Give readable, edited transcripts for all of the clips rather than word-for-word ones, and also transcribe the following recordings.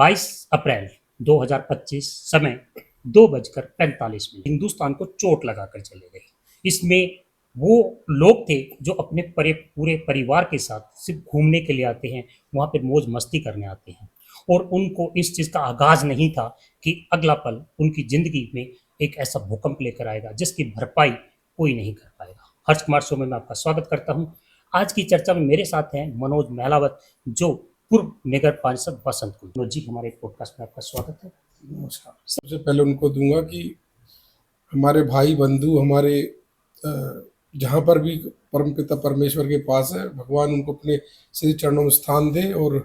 22 अप्रैल 2025 समय 2:45 हिंदुस्तान को चोट लगाकर चले गए। इसमें वो लोग थे जो अपने पूरे परिवार के साथ सिर्फ घूमने के लिए आते हैं, वहाँ पे मौज मस्ती करने आते हैं और उनको इस चीज़ का आगाज़ नहीं था कि अगला पल उनकी ज़िंदगी में एक ऐसा भूकंप लेकर आएगा जिसकी भरपाई कोई नहीं कर पाएगा। हर्ष कुमार शो में मैं आपका स्वागत करता हूँ। आज की चर्चा में मेरे साथ हैं मनोज महलावत, जो पूर्व नगर पार्षद बसंतपुर। मनोज जी, हमारे पॉडकास्ट में आपका स्वागत है। नमस्कार। सबसे पहले उनको दूंगा कि हमारे भाई बंधु हमारे जहाँ पर भी परमपिता परमेश्वर के पास है, भगवान उनको अपने श्री चरणों में स्थान दे और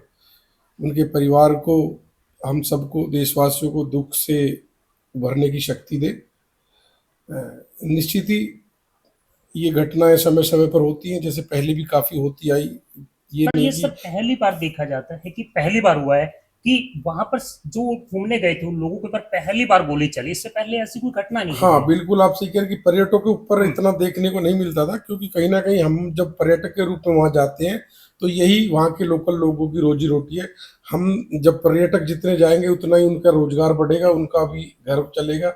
उनके परिवार को, हम सबको, देशवासियों को दुख से उभरने की शक्ति दे। निश्चित ही ये घटनाएं समय समय पर होती हैं, जैसे पहले भी काफ़ी होती आई। ये पर नहीं ये कि सब पहली बार देखा जाता है कि पहली बार हुआ है कि वहां पर जो घूमने गए थे उन लोगों के ऊपर पहली बार गोली चली। इससे पहले ऐसी कोई घटना नहीं हुई हाँ, है। बिल्कुल आप सही कह रहे हैं कि पर्यटकों के ऊपर इतना देखने को नहीं मिलता था, क्योंकि कहीं न कहीं हम जब पर्यटक के रूप में वहाँ जाते हैं, तो यही वहाँ के लोकल लोगों की रोज़ी-रोटी है। हम जब पर्यटक जितने जाएँगे उतना ही उनका रोज़गार बढ़ेगा, उनका भी घर चलेगा।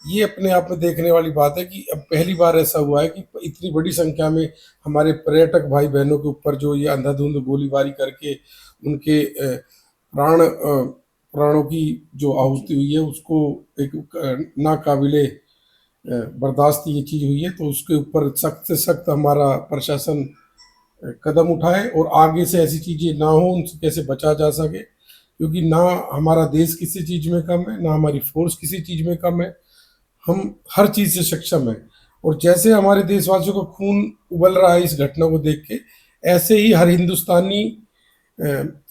ये अपने आप में देखने वाली बात है कि अब पहली बार ऐसा हुआ है कि इतनी बड़ी संख्या में हमारे पर्यटक भाई-बहनों के ऊपर जो ये अंधाधुंध गोलीबारी करके उनके प्राणों की जो आहुति हुई है, उसको एक नाकाबिले बर्दाश्त ये चीज़ हुई है। तो उसके ऊपर सख्त से सख्त हमारा प्रशासन कदम उठाए और आगे से ऐसी चीज़ें ना हो, उनसे कैसे बचा जा सके, क्योंकि ना हमारा देश किसी चीज़ में कम है, ना हमारी फोर्स किसी चीज़ में कम है। हम हर चीज़ से सक्षम है। और जैसे हमारे देशवासियों का खून उबल रहा है इस घटना को देख के, ऐसे ही हर हिंदुस्तानी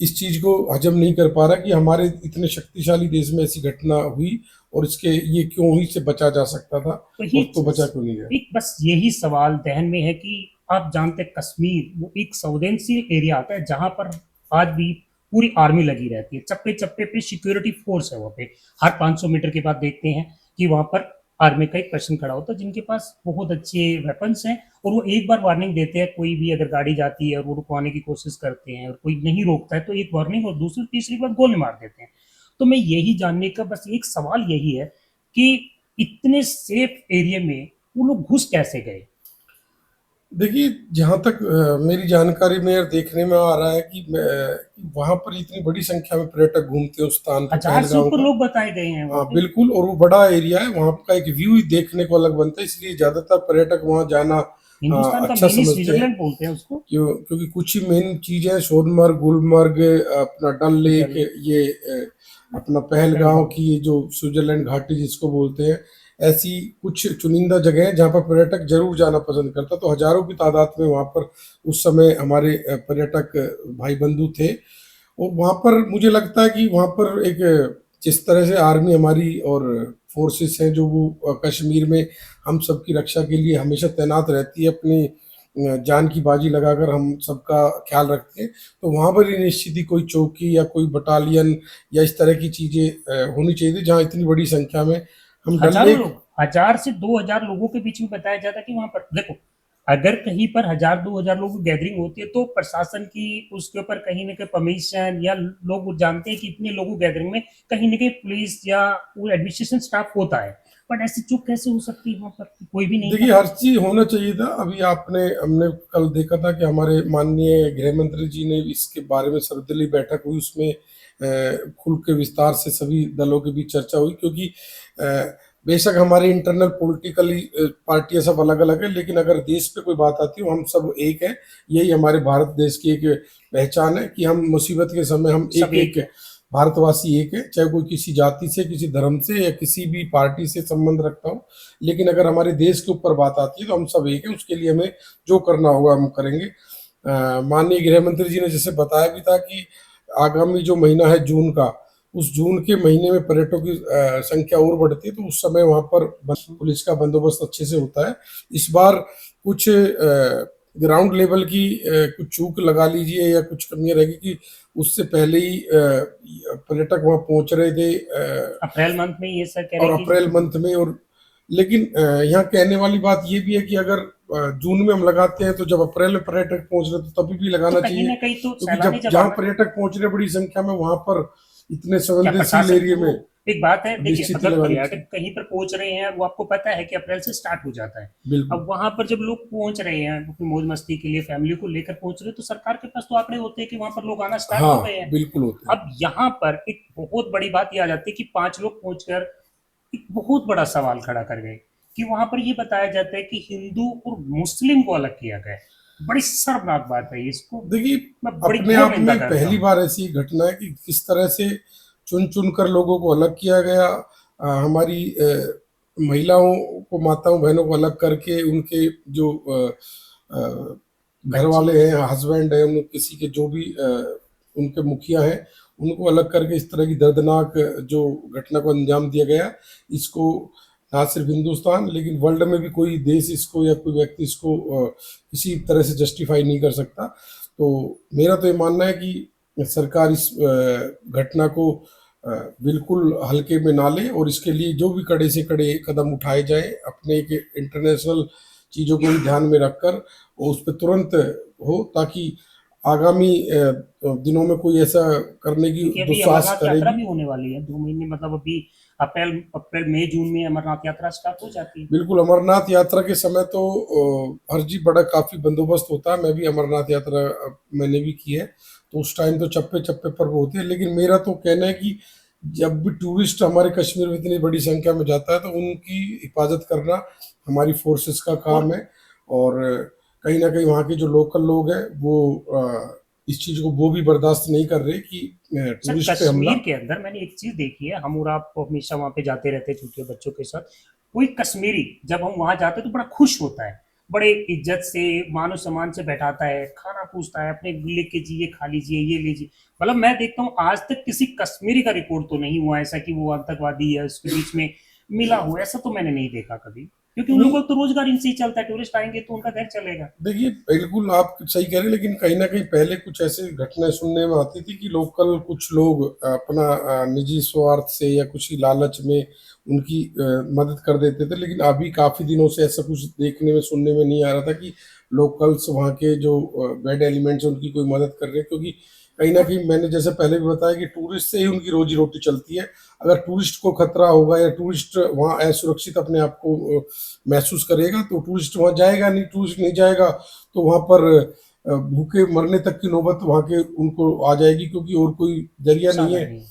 इस चीज़ को हजम नहीं कर पा रहा कि हमारे इतने शक्तिशाली देश में ऐसी घटना हुई और इसके ये क्यों हुई, से बचा जा सकता था तो और तो बचा क्यों नहीं गया। एक बस यही सवाल जहन में है कि आप जानते हैं कश्मीर वो एक संवेदनशील एरिया आता है जहां पर आज भी पूरी आर्मी लगी रहती है। चप्पे चप्पे पे सिक्योरिटी फोर्स है। वहाँ पे हर 500 मीटर के बाद देखते हैं कि वहां पर आर्मी का एक पर्सन खड़ा होता है जिनके पास बहुत अच्छे वेपन्स हैं और वो एक बार वार्निंग देते हैं। कोई भी अगर गाड़ी जाती है और वो रुकवाने की कोशिश करते हैं और कोई नहीं रोकता है तो एक वार्निंग और दूसरी तीसरी बार गोली मार देते हैं। तो मैं यही जानने का बस एक सवाल यही है कि इतने सेफ एरिया में वो लोग घुस कैसे गए। देखिए, जहाँ तक मेरी जानकारी में और देखने में आ रहा है कि वहाँ पर इतनी बड़ी संख्या में पर्यटक घूमते हैं उस स्थान पे, 1000 से पहलगांव ऊपर का। लोग बताए गए हैं वहाँ हाँ पे। बिल्कुल, और वो बड़ा एरिया है, वहाँ का एक व्यू ही देखने को अलग बनता है, इसलिए ज़्यादातर पर्यटक वहाँ जाना हिंदुस्तान का अच्छा मिनी समझते हैं। स्विट्जरलैंड बोलते हैं उसको। क्योंकि कुछ ही मेन चीज़ें, सोनमर्ग, गुलमर्ग, अपना डल लेक, डल ये अपना पहलगांव पहलगाम। की ये जो स्विट्जरलैंड घाटी जिसको बोलते हैं, ऐसी कुछ चुनिंदा जगह हैं जहाँ पर पर्यटक जरूर जाना पसंद करता। तो हजारों की तादाद में वहाँ पर उस समय हमारे पर्यटक भाई बंधु थे। और वहाँ पर मुझे लगता है कि वहाँ पर एक जिस तरह से आर्मी हमारी और फोर्सेस हैं जो वो कश्मीर में हम सबकी रक्षा के लिए हमेशा तैनात रहती है, अपनी जान की बाजी लगाकर हम सबका ख्याल रखते हैं। तो वहाँ पर ही निश्चित ही कोई चौकी या कोई बटालियन या इस तरह की चीज़ें होनी चाहिए थी, जहाँ इतनी बड़ी संख्या में हम डल हजारों लेक। लोग, 1000 से 2000 लोगों के बीच में बताया जाता है कि वहां पर देखो, अगर कहीं पर 1000-2000 लोगों की गैदरिंग होती है तो प्रशासन की उसके ऊपर कहीं ना कहीं परमिशन या लोग जानते हैं कि इतने लोगों गैदरिंग में कहीं ना कहीं पुलिस या वो एडमिनिस्ट्रेशन स्टाफ होता है। बट ऐसी चूक कैसे हो सकती है वहां पर, कोई भी नहीं देखिए, था। हर चीज़ होना चाहिए था। अभी हमने कल देखा था कि हमारे माननीय गृह मंत्री जी ने इसके बारे में सर्वदलीय बैठक हुई, उसमें खुल के विस्तार से सभी दलों के बीच चर्चा हुई, क्योंकि बेशक हमारे इंटरनल पॉलिटिकली पार्टियां सब अलग अलग है, लेकिन अगर देश पे कोई बात आती है हम सब एक है। यही हमारे भारत देश की एक पहचान है कि हम मुसीबत के समय हम सब एक एक एक है। भारतवासी एक है, चाहे कोई किसी जाति से, किसी धर्म से या किसी भी पार्टी से संबंध रखता हो। लेकिन अगर हमारे देश के ऊपर बात आती है तो हम सब एक है, उसके लिए हमें जो करना होगा हम करेंगे। माननीय गृह मंत्री जी ने जैसे बताया भी था कि आगामी जो महीना है जून का, उस जून के महीने में पर्यटकों की संख्या और बढ़ती है, तो उस समय वहाँ पर पुलिस का बंदोबस्त अच्छे से होता है। इस बार कुछ ग्राउंड लेवल की कुछ चूक लगा लीजिए या कुछ कमियां रहेगी कि उससे पहले ही पर्यटक वहाँ पहुँच रहे थे, अप्रैल मंथ में ये सर कह रहे और हैं कि अप्रैल मंथ में। और लेकिन यहाँ कहने वाली बात ये भी है कि अगर जून में हम लगाते हैं तो जब अप्रैल में पर्यटक पहुंच रहे तो तभी भी तो लगाना कहीं चाहिए, ना कहीं तो क्योंकि सैलानी जब जब जहाँ आना। पर्यटक पहुंच रहे बड़ी संख्या में, वहां पर इतने क्या संवेदनशील प्रशासन एरिया को, में एक बात है देखिए, निश्चित ही अगर लगानी पर्यटक चाहिए। कहीं पर पहुंच रहे हैं, वो आपको पता है कि अप्रैल से स्टार्ट हो जाता है। बिल्कुल। अब वहां पर जब लोग पहुंच रहे हैं अपनी मौज मस्ती के लिए, फैमिली को लेकर पहुंच रहे हैं, तो सरकार के पास तो आंकड़े होते हैं कि वहां पर लोग आना स्टार्ट हाँ हो गए हैं। बिल्कुल होते हैं। अब यहाँ पर एक बहुत बड़ी बात ये आ जाती है कि 5 लोग पहुंचकर एक बहुत बड़ा सवाल खड़ा कर गए कि वहां पर ये बताया जाता है कि हिंदू और मुस्लिम को अलग किया गया है। बड़ी शर्मनाक बात है, इसको देखिए, मैं बड़ी अपने घोर आप निंदा में करता पहली हूँ। बार ऐसी घटना है कि किस तरह से चुन चुन कर लोगों को अलग किया गया। हमारी महिलाओं को, माताओं बहनों को अलग करके उनके जो अ, घर बच्चे, वाले हैं, हस्बैंड है, उन किसी के जो भी उनके मुखिया हैं, उनको अलग करके इस तरह की दर्दनाक जो घटना को अंजाम दिया गया, इसको ना सिर्फ हिंदुस्तान लेकिन वर्ल्ड में भी कोई देश इसको या कोई व्यक्ति इसको किसी तरह से जस्टिफाई नहीं कर सकता। तो मेरा तो ये मानना है कि सरकार इस घटना को बिल्कुल हल्के में ना ले और इसके लिए जो भी कड़े से कड़े कदम उठाए जाए, अपने के इंटरनेशनल चीज़ों को भी ध्यान में रखकर और उस पर तुरंत हो, ताकि आगामी दिनों में कोई ऐसा करने की क्योंकि अभी दुस्साहस अमरनाथ यात्रा करेगी। भी होने वाली है 2 महीने, मतलब अभी अप्रैल अप्रैल मई जून में अमरनाथ यात्रा स्टार्ट हो जाती है। बिल्कुल, अमरनाथ यात्रा के समय तो हरजी बड़ा काफ़ी बंदोबस्त होता है। मैं भी अमरनाथ यात्रा मैंने भी की है, तो उस टाइम तो चप्पे-चप्पे पर वो होते हैं। लेकिन मेरा तो कहना है कि जब भी टूरिस्ट हमारे कश्मीर में इतनी बड़ी संख्या में जाता है, तो उनकी हिफाज़त करना हमारी फ़ोर्सेस का और काम है। और कहीं न कहीं वहाँ के जो लोकल लोग हैं, वो इस चीज़ को वो भी बर्दाश्त नहीं कर रहे कि सर, टूरिस्ट पे हमला। कश्मीर के अंदर मैंने एक चीज देखी है, हम और आप हमेशा वहां पे जाते रहते हैं छुट्टियों बच्चों के साथ। कोई कश्मीरी जब हम वहां जाते हैं तो बड़ा खुश होता है, बड़े इज्जत से मानो सम्मान से बैठाता है, खाना पूछता है, अपने लेके जी ये खा लीजिए, ये लीजिए। मतलब मैं देखता हूँ आज तक किसी कश्मीरी का रिकॉर्ड तो नहीं हुआ ऐसा कि वो आतंकवादी है उसके बीच में मिला हो, ऐसा तो मैंने नहीं देखा कभी। क्योंकि उन नहीं, लोगों का तो रोजगार इनसे ही चलता है, टूरिस्ट आएंगे तो उनका घर चलेगा। देखिए बिल्कुल आप सही कह रहे हैं, लेकिन कहीं ना कहीं पहले कुछ ऐसी घटनाएं सुनने में आती थी कि लोकल कुछ लोग अपना निजी स्वार्थ से या कुछ ही लालच में उनकी मदद कर देते थे। लेकिन अभी काफी दिनों से ऐसा कुछ देखने में सुनने में नहीं आ रहा था कि लोकल्स वहाँ के जो बैड एलिमेंट्स हैं उनकी कोई मदद कर रहे हैं, क्योंकि कहीं ना कहीं मैंने जैसे पहले भी बताया कि टूरिस्ट से ही उनकी रोजी रोटी चलती है। अगर टूरिस्ट को खतरा होगा या टूरिस्ट वहाँ असुरक्षित अपने आप को महसूस करेगा, तो टूरिस्ट वहाँ जाएगा नहीं। टूरिस्ट नहीं जाएगा तो वहाँ पर भूखे मरने तक की नौबत वहाँ के उनको आ जाएगी, क्योंकि और कोई जरिया नहीं है। साधन नहीं।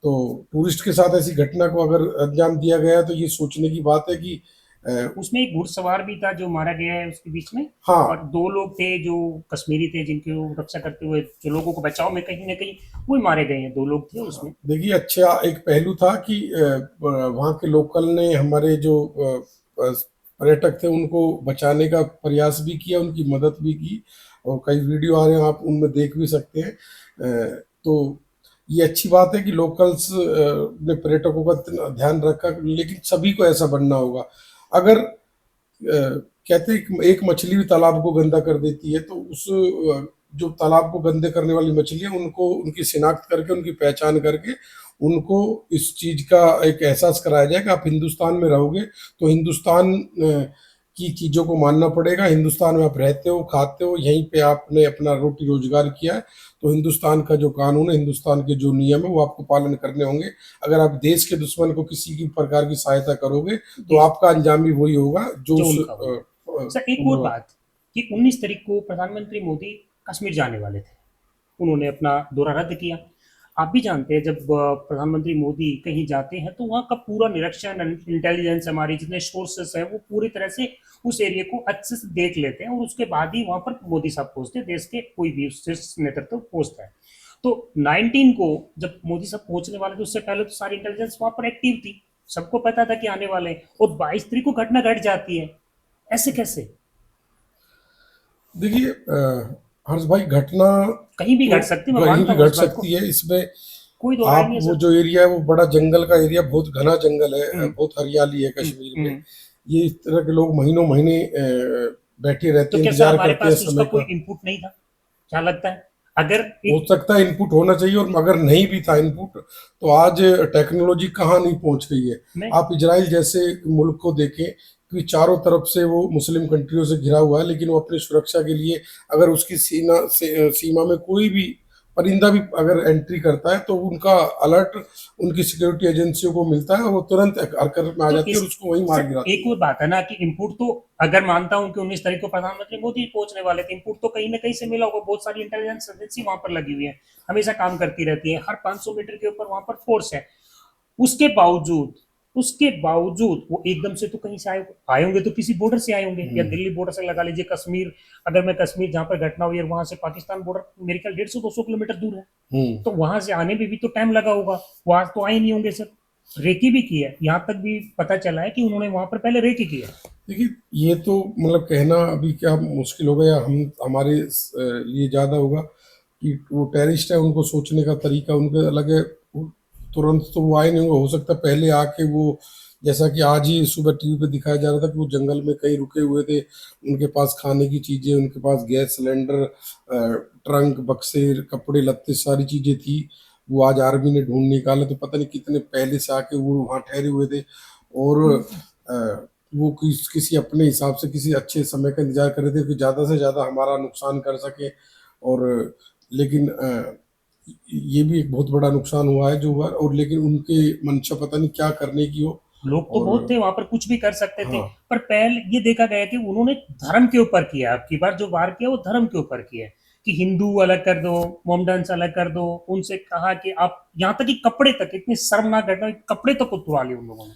तो टूरिस्ट के साथ ऐसी घटना को अगर अंजाम दिया गया तो ये सोचने की बात है कि अ, उसमें एक घुड़सवार भी था जो मारा गया है उसके बीच में। और हाँ 2 लोग थे जो कश्मीरी थे, जिनकी वो रक्षा करते हुए जो लोगों को बचाव में कहीं ना कहीं वो मारे गए हैं, 2 लोग थे उसमें। देखिए, अच्छा एक पहलू था कि वहाँ के लोकल ने हमारे जो पर्यटक थे उनको बचाने का प्रयास भी किया, उनकी मदद भी की। और कई वीडियो आ रहे हैं, आप उनमें देख भी सकते हैं। तो ये अच्छी बात है कि लोकल्स ने पर्यटकों का इतना ध्यान रखा, लेकिन सभी को ऐसा बनना होगा। अगर कहते हैं कि एक मछली भी तालाब को गंदा कर देती है, तो उस जो तालाब को गंदे करने वाली मछली है उनको उनकी शिनाख्त करके उनकी पहचान करके उनको इस चीज का एक एहसास कराया जाए कि आप हिंदुस्तान में रहोगे तो हिंदुस्तान की चीजों को मानना पड़ेगा। हिंदुस्तान में आप रहते हो, खाते हो, यहीं पे आपने अपना रोटी रोजगार किया है, तो हिंदुस्तान का जो कानून है, हिंदुस्तान के जो नियम है, वो आपको पालन करने होंगे। अगर आप देश के दुश्मन को किसी की प्रकार की सहायता करोगे तो जी, आपका अंजाम भी वही होगा जो जो उस उनका होगा। सर, एक और उग्रवाद। बात कि 19 तारीख को प्रधानमंत्री मोदी कश्मीर जाने वाले थे, उन्होंने अपना दौरा रद्द किया। आप भी जानते हैं जब प्रधानमंत्री मोदी कहीं जाते हैं तो वहाँ का पूरा निरीक्षण, इंटेलिजेंस, हमारी जितने सोर्सेस हैं वो पूरी तरह से उस एरिया को अच्छे से देख लेते हैं, और उसके बाद ही वहाँ पर मोदी साहब पहुँचते हैं, देश के कोई भी शीर्ष नेतृत्व पहुँचता है। तो 19 को जब मोदी साहब पहुंचने वाले थे उससे पहले तो सारी इंटेलिजेंस वहां पर एक्टिव थी, सबको पता था कि आने वाले हैं, और 22 तारीख को घटना घट जाती है। ऐसे कैसे? देखिए हर्ष भाई, घटना कहीं भी तो घट सकती है, मैं कहीं मानता भी हूँ घट इस बात को, सकती है। इसमें कोई दो राय आप नहीं है वो सर। जो एरिया है वो बड़ा जंगल का एरिया, बहुत घना जंगल है, हम्म। बहुत हरियाली है हम्म। कश्मीर में। हम्म। ये इस तरह के लोग महीनों महीने बैठे रहते तो हैं, क्या सर इंतजार हमारे करते हैं पास उसका समय कोई का। इनपुट नहीं था? क्या लगता है अगर हो एक, सकता है इनपुट होना चाहिए, और अगर नहीं भी था इनपुट तो आज टेक्नोलॉजी कहाँ नहीं पहुंच गई है। मैं, आप इजराइल जैसे मुल्क को देखें कि चारों तरफ से वो मुस्लिम कंट्रियों से घिरा हुआ है, लेकिन वो अपनी सुरक्षा के लिए अगर उसकी सीमा में कोई भी परिंदा भी अगर एंट्री करता है तो उनका अलर्ट उनकी सिक्योरिटी एजेंसियों को मिलता है और वो तुरंत हरकत में आ तो जाती है और उसको वहीं मार गिराती एक और बात है ना कि इनपुट तो अगर मानता हूं कि 19 तारीख को प्रधानमंत्री मोदी पहुंचने वाले थे, इनपुट तो कहीं ना कहीं से मिला होगा, बहुत सारी इंटेलिजेंस एजेंसी वहां पर लगी हुई है, हमेशा काम करती रहती है, हर 500 मीटर के ऊपर वहां पर फोर्स है। उसके बावजूद उसके बावजूद वो एकदम से तो कहीं से आए होंगे, तो किसी बॉर्डर से आए होंगे, या दिल्ली बॉर्डर से लगा लीजिए, कश्मीर, अगर मैं कश्मीर जहां पर घटना हुई है वहां से पाकिस्तान बॉर्डर मेरे ख्याल 150-200 किलोमीटर दूर है, है। तो वहां से आने में भी तो टाइम लगा होगा, वहां तो आए नहीं होंगे सर। रेकी भी की है, यहाँ तक भी पता चला है कि उन्होंने वहां पर पहले रेकी की है। देखिए ये तो मतलब कहना अभी क्या मुश्किल हो गया, हम हमारे लिए ज़्यादा होगा कि वो टेररिस्ट है, उनको सोचने का तरीका उनका अलग है। तुरंत तो वो आए नहीं होंगे, हो सकता है पहले आके वो, जैसा कि आज ही सुबह टीवी पे दिखाया जा रहा था कि वो जंगल में कहीं रुके हुए थे, उनके पास खाने की चीज़ें, उनके पास गैस सिलेंडर, ट्रंक, बक्से, कपड़े लत्ते, सारी चीज़ें थी। वो आज आर्मी ने ढूंढ निकाले, तो पता नहीं कितने पहले से आके वो वहाँ ठहरे हुए थे और वो किसी अपने हिसाब से किसी अच्छे समय का इंतजार कर रहे थे कि ज़्यादा से ज़्यादा हमारा नुकसान कर सके। और लेकिन ये भी एक बहुत बड़ा नुकसान हुआ है जो हुआ, और लेकिन उनके मंशा पता नहीं क्या करने की हो। लोग तो और बहुत थे वहां पर, कुछ भी कर सकते थे, हाँ, पर पहले ये देखा गया कि उन्होंने धर्म के ऊपर किया, अब की बार जो वार किया वो धर्म के ऊपर किया है, कि हिंदू अलग कर दो, मोमडन्स अलग कर दो, उनसे कहा कि आप यहाँ तक कि कपड़े तक, इतनी शर्मनाक घटना, कपड़े तक उतरवा लिए उन लोगों ने।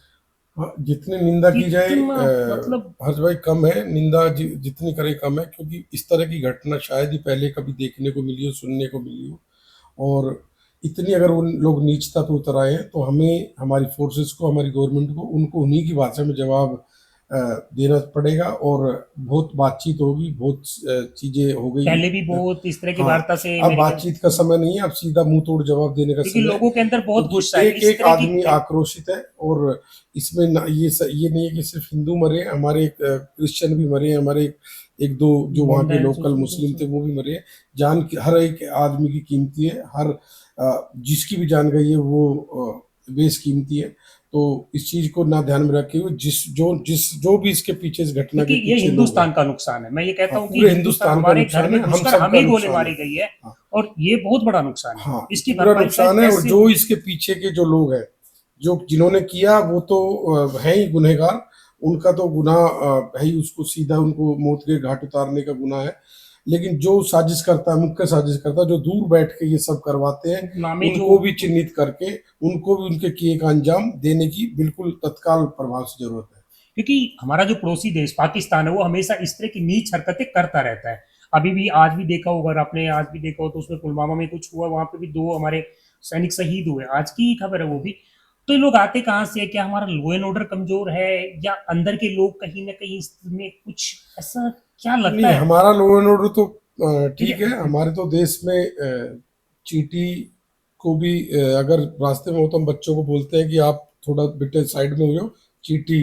हाँ, जितनी निंदा की जाए कितना मतलब, हर्ष भाई कम है, निंदा जितनी करे कम है, क्योंकि इस तरह की घटना शायद ही पहले कभी देखने को मिली हो, सुनने को मिली हो। और इतनी अगर उन लोग नीचता पे उतर आए हैं तो हमें, हमारी फोर्सेस को, हमारी गवर्नमेंट को उनको उन्हीं की भाषा में जवाब देना पड़ेगा। और बहुत बातचीत होगी, बहुत चीजें हो गई। पहले भी बहुत इस तरह की हाँ, वार्ता से अब मेरे ख्याल, बातचीत का समय नहीं है, अब सीधा मुंह तोड़ जवाब देने का क्योंकि समय है। लोगों के अंदर बहुत क्योंकि गुस्सा है एक इस एक तरह की। आदमी आक्रोशित है, और इसमें ये नहीं है कि सिर्फ हिंदू मरे, हमारे क्रिश्चियन भी मरे, हमारे एक दो जो वहाँ के मोमडन्स लोकल मुस्लिम थे वो भी मरे हैं। जान की हर एक आदमी की कीमती है, हर जिसकी भी जान गई है वो बेशकीमती है। तो इस चीज को ना ध्यान में रखे हुए जो भी इसके पीछे, इस घटना क्योंकि के ये पीछे लोग हैं, हिंदुस्तान का नुकसान है, मैं ये कहता हाँ, हूँ कि पूरे हिंदुस्तान, हिंदुस्तान का हमारे घर नुकसान में है, हम घुसकर सबका हमें गोली नुकसान मारी है। गई है, हाँ, और ये बहुत बड़ा नुकसान है, हाँ, इसकी पूरा भरपाई शायद नुकसान है। और कैसे जो होगी। इसके पीछे के जो लोग हैं, जो जिन्होंने किया वो तो है ही गुनहगार, उनका तो गुनाह है ही, उसको सीधा उनको मौत के घाट उतारने का गुनाह है। लेकिन जो साजिश करता है, मुख्य साजिश करता है, जो दूर बैठ के ये सब करवाते हैं, नामे जो, उनको भी चिन्हित करके उनको भी उनके किए का अंजाम देने की बिल्कुल तत्काल प्रभाव से जरूरत है। क्योंकि हमारा जो पड़ोसी देश पाकिस्तान है वो हमेशा इस तरह की नीच हरकतें करता रहता है। अभी भी, आज भी देखा होगा, अगर आपने आज भी देखा हो तो उसमें पुलवामा में कुछ हुआ, वहां पे भी 2 हमारे सैनिक शहीद हुए, आज की खबर है वो भी। तो ये लोग आते कहाँ से है? क्या हमारा लॉ एंड ऑर्डर कमजोर है, या अंदर के लोग कहीं ना कहीं इसमें कुछ ऐसा क्या लगता नहीं, है? हमारा लॉ एंड ऑर्डर तो ठीक है। क्योंकि हमारे तो देश में चींटी को भी अगर रास्ते में हो तो हम बच्चों को बोलते हैं कि आप थोड़ा बेटे साइड में हो जाओ, चींटी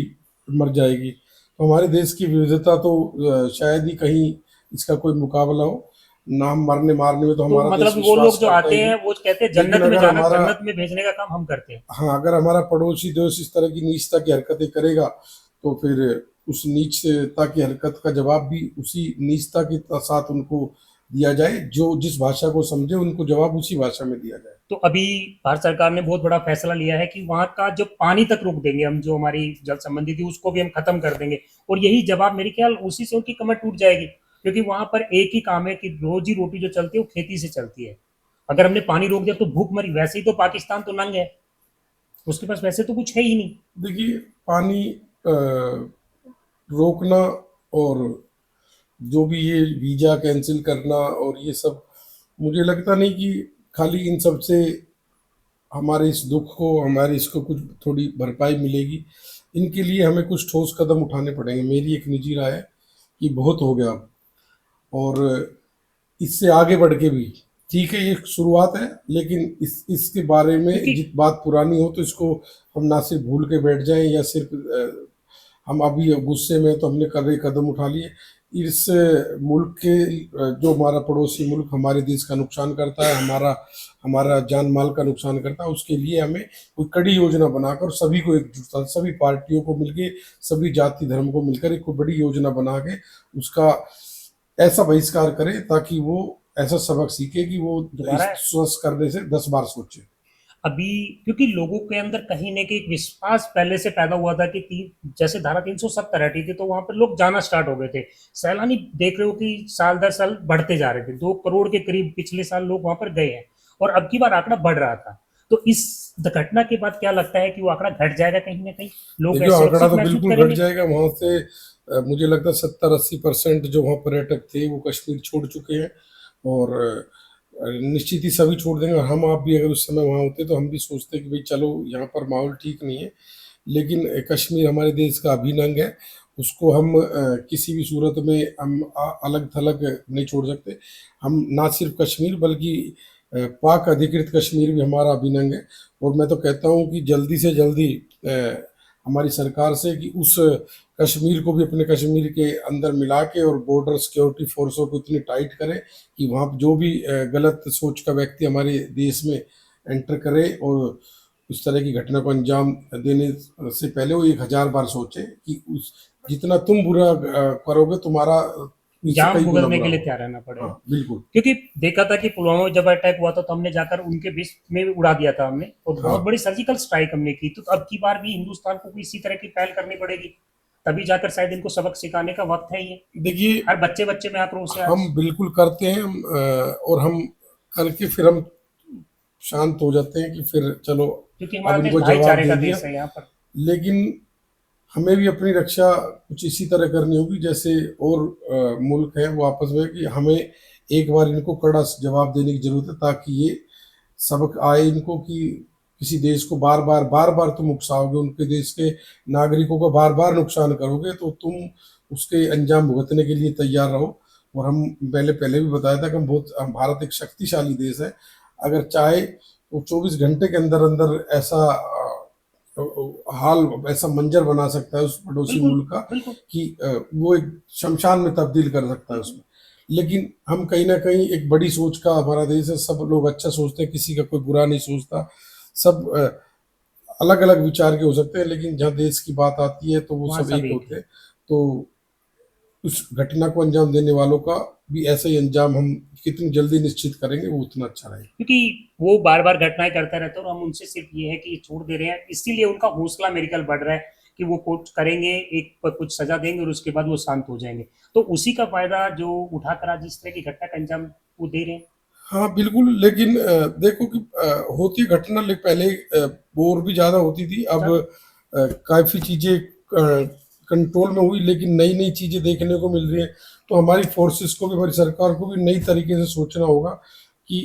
मर जाएगी। तो हमारे देश की विविधता तो शायद ही कहीं इसका कोई मुकाबला हो। ना हम मरने मारने में तो तो हमारा देश मतलब वो लोग विश्वास जो करता आते ही नहीं। हैं वो कहते हैं लेकिन जन्नत में अगर जाना, हमारा, जन्नत में भेजने का काम हम करते हैं। हाँ, अगर हमारा पड़ोसी देश इस तरह की नीचता की हरकतें करेगा तो फिर उस नीचता की हरकत का जवाब भी उसी नीचता के साथ उनको दिया जाए। जो जिस भाषा को समझे उनको जवाब उसी भाषा में दिया जाए। तो अभी भारत सरकार ने बहुत बड़ा फैसला लिया है कि वहां का जो पानी तक रोक देंगे हम, जो हमारी जल संबंधी थी उसको भी हम खत्म कर देंगे, और यही जवाब मेरे ख्याल उसी से उनकी कमर टूट जाएगी, क्योंकि वहां पर एक ही काम है कि रोजी रोटी जो चलती है वो खेती से चलती है। अगर हमने पानी रोक दिया तो भूख मरी, वैसे ही तो पाकिस्तान तो नंग है, उसके पास वैसे तो कुछ है ही नहीं। देखिए, पानी रोकना और जो भी ये वीजा कैंसिल करना और ये सब, मुझे लगता नहीं कि खाली इन सब से हमारे इस दुख को, हमारे इसको कुछ थोड़ी भरपाई मिलेगी। इनके लिए हमें कुछ ठोस कदम उठाने पड़ेंगे। मेरी एक निजी राय है कि बहुत हो गया अब, और इससे आगे बढ़ के भी, ठीक है ये शुरुआत है, लेकिन इसके बारे में क्योंकि जित बात पुरानी हो तो इसको हम ना सिर्फ भूल के बैठ जाएं, या सिर्फ हम अभी गुस्से में तो हमने कभी कदम उठा लिए। इस मुल्क के जो हमारा पड़ोसी मुल्क हमारे देश का नुकसान करता है, हमारा हमारा जान माल का नुकसान करता है, उसके लिए हमें कोई कड़ी योजना बनाकर सभी को एकजुटता, सभी पार्टियों को मिलके, सभी जाति धर्म को मिलकर एक कोई बड़ी योजना बना के उसका ऐसा बहिष्कार करें ताकि वो ऐसा सबक सीखे कि वो दोबारा इस सोच करने से 10 बार सोचे। अभी, क्योंकि लोगों के अंदर कहीं न कहीं एक विश्वास पहले से पैदा हुआ था कि जैसे धारा 370 हटी थी तो वहां पर लोग जाना स्टार्ट हो गए थे। सैलानी देख रहे हो कि साल दर साल बढ़ते जा रहे थे, 2 करोड़ के करीब पिछले साल लोग वहां पर गए हैं और अब की बार आंकड़ा बढ़ रहा था। तो इस घटना के बाद क्या लगता है कि वो आंकड़ा घट जाएगा कहीं ना कहीं, लोग देखिए आंकड़ा सुरक्षित तो महसूस बिल्कुल घट करेंगे? जाएगा वहां से। मुझे लगता है 70-80% जो वहाँ पर्यटक थे वो कश्मीर छोड़ चुके हैं। और निश्चित ही सभी छोड़ देंगे। और हम आप भी अगर उस समय वहाँ होते तो हम भी सोचते कि भाई चलो यहाँ पर माहौल ठीक नहीं है। लेकिन कश्मीर हमारे देश का अभिन्न अंग है। उसको हम किसी भी सूरत में हम अलग थलग नहीं छोड़ सकते। हम ना सिर्फ कश्मीर बल्कि पाक अधिकृत कश्मीर भी हमारा अभिन्न अंग है। और मैं तो कहता हूँ कि जल्दी से जल्दी हमारी सरकार से कि उस कश्मीर को भी अपने कश्मीर के अंदर मिला के और बॉर्डर सिक्योरिटी फोर्सों को इतनी टाइट करे कि वहाँ जो भी गलत सोच का व्यक्ति हमारे देश में एंटर करे और उस तरह की घटना को अंजाम देने से पहले वो 1000 बार सोचे कि उस जितना तुम बुरा करोगे तुम्हारा इससे जाम कई गुना भुगतने बुरा के लिए होगा। तैयार रहना पड़ेगा। हाँ बिल्कुल। क्योंकि देखा था कि पुलवामा में जब अटैक हुआ था तो हमने जाकर उनके बीच में भी उड़ा दिया था हमने, और बहुत हाँ बड़ी सर्जिकल स्ट्राइक हमने की। तो अब की बार भी हिंदुस्तान को इसी तरह की पहल करनी पड़ेगी, तभी जाकर शायद इनको सबक सिखाने का वक्त है ये। देखिए हर बच्चे बच्चे में आक्रोश है आज। हम बिल्कुल करते हैं। और हम करके फिर हम शांत हो जाते हैं कि फिर चलो क्योंकि अब हमारा देश इनको जवाब भाईचारे दे का दिया। देश है यहाँ पर। लेकिन हमें भी अपनी रक्षा कुछ इसी तरह करनी होगी जैसे और मुल्क हैं वो आपस में, कि हमें एक बार इनको कड़ा जवाब देने की जरूरत है ताकि ये सबक आए इनको कि किसी देश को बार बार तुम उकसाओगे, उनके देश के नागरिकों का बार बार नुकसान करोगे तो तुम उसके अंजाम भुगतने के लिए तैयार रहो। और हम पहले पहले भी बताया था कि हम भारत एक शक्तिशाली देश है। अगर चाहे तो 24 घंटे के अंदर अंदर ऐसा हाल ऐसा मंजर बना सकता है उस पड़ोसी बिल्कुल मुल्क का बिल्कुल कि वो एक शमशान में तब्दील कर सकता है बिल्कुल। उसमें। लेकिन हम कहीं ना कहीं एक बड़ी सोच का हमारा देश है। सब लोग अच्छा सोचते हैं, किसी का कोई बुरा नहीं सोचता। सब अलग अलग विचार के हो सकते हैं लेकिन जहाँ देश की बात आती है तो वो वहां सब सब एक एक होते है। हैं। तो उस घटना को अंजाम देने वालों का भी ऐसा ही अंजाम हम कितनी जल्दी निश्चित करेंगे वो उतना अच्छा रहेगा। क्योंकि वो बार बार घटनाएं करते रहते हैं और हम उनसे सिर्फ ये है कि ये छोड़ दे रहे हैं, इसीलिए उनका हौसला मेरे ख्याल बढ़ रहा है कि वो कुछ करेंगे, एक पर कुछ सजा देंगे और उसके बाद वो शांत हो जाएंगे। तो उसी का फायदा जो उठाकर आज इस तरह की घटना का अंजाम वो दे रहे हैं। हाँ बिल्कुल। लेकिन देखो कि होती घटना पहले और भी ज्यादा होती थी। अब ज्यादा काफी चीजें कंट्रोल में हुई लेकिन नई नई चीजें देखने को मिल रही है। तो हमारी फोर्सेस को भी हमारी सरकार को भी नई तरीके से सोचना होगा कि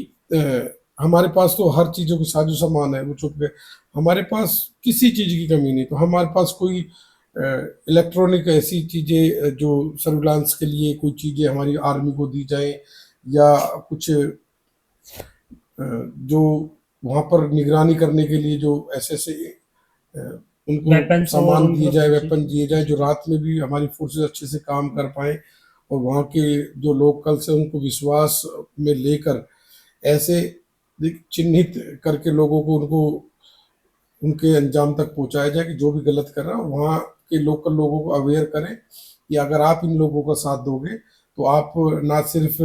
हमारे पास तो हर चीजों की साजो सामान है वो चुप गए। हमारे पास किसी चीज की कमी नहीं। तो हमारे पास कोई इलेक्ट्रॉनिक ऐसी चीजें जो सर्विलांस के लिए कोई चीजें हमारी आर्मी को दी जाए या कुछ जो वहाँ पर निगरानी करने के लिए जो ऐसे ऐसे उनको वेपन्स और सामान दिए उनको जाए, जी वेपन दिए जाए जी जो रात में भी हमारी फोर्सेस अच्छे से काम कर पाए। और वहाँ के जो लोकल्स हैं उनको विश्वास में लेकर ऐसे चिन्हित करके लोगों को उनको उनके अंजाम तक पहुंचाया जाए कि जो भी गलत कर रहा है। और वहाँ के लोकल लोगों को अवेयर करें कि अगर आप इन लोगों का साथ दोगे तो आप ना सिर्फ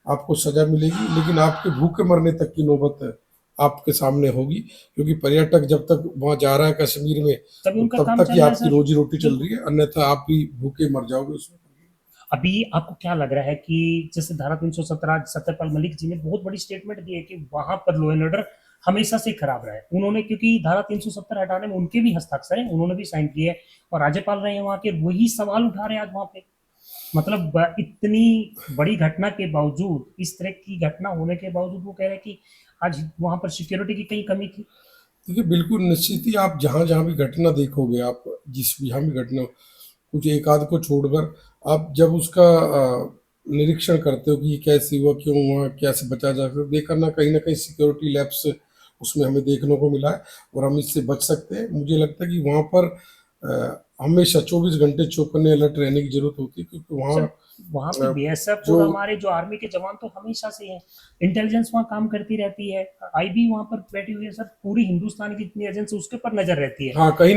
आपको सजा मिलेगी लेकिन आपके भूखे मरने तक की नौबत आपके सामने होगी। क्योंकि पर्यटक जब तक वहाँ जा रहा है कश्मीर में तभी तो उनका तब काम तक चल ही रहा है आपकी सर। रोजी रोटी चल बिल्कुल। रही है, अन्यथा आप भी भूखे मर जाओगे उसमें। अभी आपको क्या लग रहा है कि जैसे धारा 317 आज सत्यपाल मलिक जी ने बहुत बड़ी स्टेटमेंट दी है कि वहां पर लॉ एंड ऑर्डर हमेशा से खराब रहा है, उन्होंने, क्योंकि धारा 370 हटाने में उनके भी हस्ताक्षर हैं, उन्होंने भी साइन किए हैं और राज्यपाल रहे हैं वहां के, वही सवाल उठा रहे हैं आज वहां पे। मतलब इतनी बड़ी घटना के बावजूद, इस तरह की घटना होने के बावजूद वो कह रहे हैं कि आज वहां पर सिक्योरिटी की कहीं कमी थी। देखिए बिल्कुल निश्चित ही आप जहाँ जहाँ भी घटना देखोगे, आप जिस भी यहाँ भी घटना कुछ एक आध को छोड़कर आप जब उसका निरीक्षण करते हो कि ये कैसे हुआ, क्यों हुआ, कैसे बचा जा सकता है, देखा ना कहीं सिक्योरिटी लैप्स उसमें हमें देखने को मिला है और हम इससे बच सकते हैं। मुझे लगता है कि वहाँ पर हमेशा 24 घंटे चौकन्ने अलर्ट रहने की जरूरत होती है, क्योंकि वहाँ सर वहाँ पे बीएसएफ जो और हमारे जो आर्मी के जवान तो हमेशा से हैं, इंटेलिजेंस वहाँ काम करती रहती है, आईबी वहाँ पर बैठी हुई है सर, पूरी हिंदुस्तान की जितनी एजेंसी उसके ऊपर नजर रहती है। हाँ, तो कहीं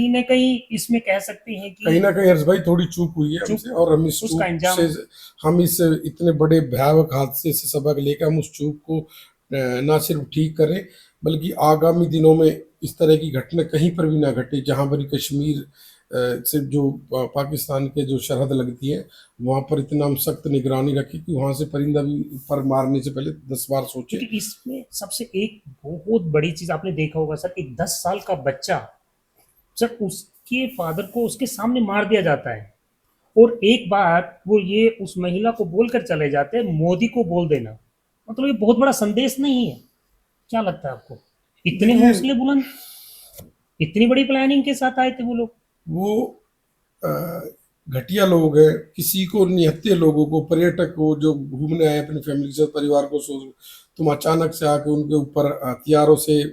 न कहीं इसमें कह सकते हैं कहीं ना कि कहीं हर्ष भाई थोड़ी चूक हुई है चूक हमसे, और हम इस उसका चूक अंजाम से, हम इस इतने बड़े भयावह हादसे से सबक लेकर हम उस चूक को ना सिर्फ ठीक करें, बल्कि आगामी दिनों में इस तरह की घटना कहीं पर भी ना घटे। जहां पर कश्मीर से जो पाकिस्तान के जो सरहद लगती है, वहां पर इतना हम सख्त निगरानी रखें कि वहां से परिंदा भी पर मारने से पहले 10 बार सोचे। क्योंकि इसमें सबसे एक बहुत बड़ी चीज आपने देखा होगा सर, एक 10 साल का बच्चा सर उसके फादर को उसके सामने मार दिया जाता है, और एक बात वो ये उस महिला को बोलकर चले जाते हैं मोदी को बोल देना, मतलब ये बहुत बड़ा संदेश नहीं है? क्या लगता है आपको? इतने देखिए, हौसले बुलंद, इतनी बड़ी प्लानिंग के साथ आए थे वो लोग। वो अ, घटिया लोग हैं। किसी को, निहत्थे लोगों को, पर्यटक को जो घूमने आए अपनी फैमिली के साथ, परिवार को, सोच तुम अचानक से आके उनके ऊपर हथियारों से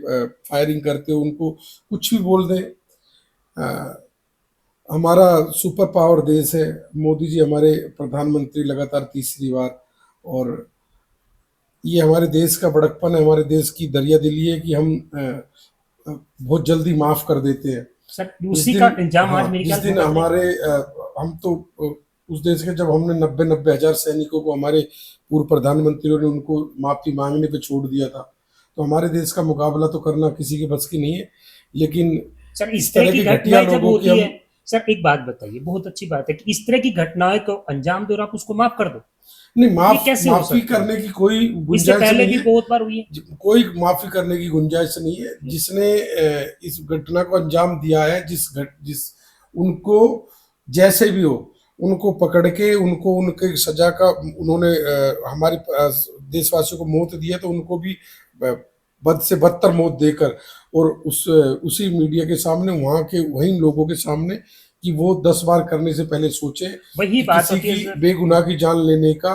फायरिंग करते हो, उनको कुछ भी बोल दें। अ, हमारा सुपर पावर देश है, मोदी जी हमारे प्रधानमंत्री लगातार तीसरी बार, और ये हमारे देश का बड़कपन है, हमारे देश की दरिया दिली है कि हम बहुत जल्दी माफ कर देते हैं। सर जिस उसी का दिन, इंजाम हाँ, आज मेरे जिस ख्याल दिन भुगत रहे हैं। हमारे हम तो उस देश के, जब हमने 90 हजार सैनिकों को हमारे पूर्व प्रधानमंत्रियों ने उनको माफी मांगने पे छोड़ दिया था, तो हमारे देश का मुकाबला तो करना किसी के बस की नहीं है। लेकिन सर इस इस तरह तरह की के घटिया घटनाएं जब लोगों की होती हम, है, सर एक बात बताइए, बहुत अच्छी बात है कि इस तरह की घटनाएं को अंजाम दो और आप उसको माफ कर दो, नहीं, ये कैसे हो माफी सकता है? करने की कोई इससे गुंजाइश पहले नहीं भी है। बहुत बार हुई है। कोई माफी करने की गुंजाइश नहीं है। जिसने इस घटना को अंजाम दिया है, जिस उनको जैसे भी हो, उनको पकड़ के, उनको उनके सजा का, उन्होंने हमारे देशवासियों को मौत दिया, तो उनको भी बद से बदतर मौत देकर, और उसी मीडिया के सामने, वहां के वही लोगों के सामने, कि वो 10 बार करने से पहले सोचे वही कि बात किसी होती है की सर। बेगुनाह की जान लेने का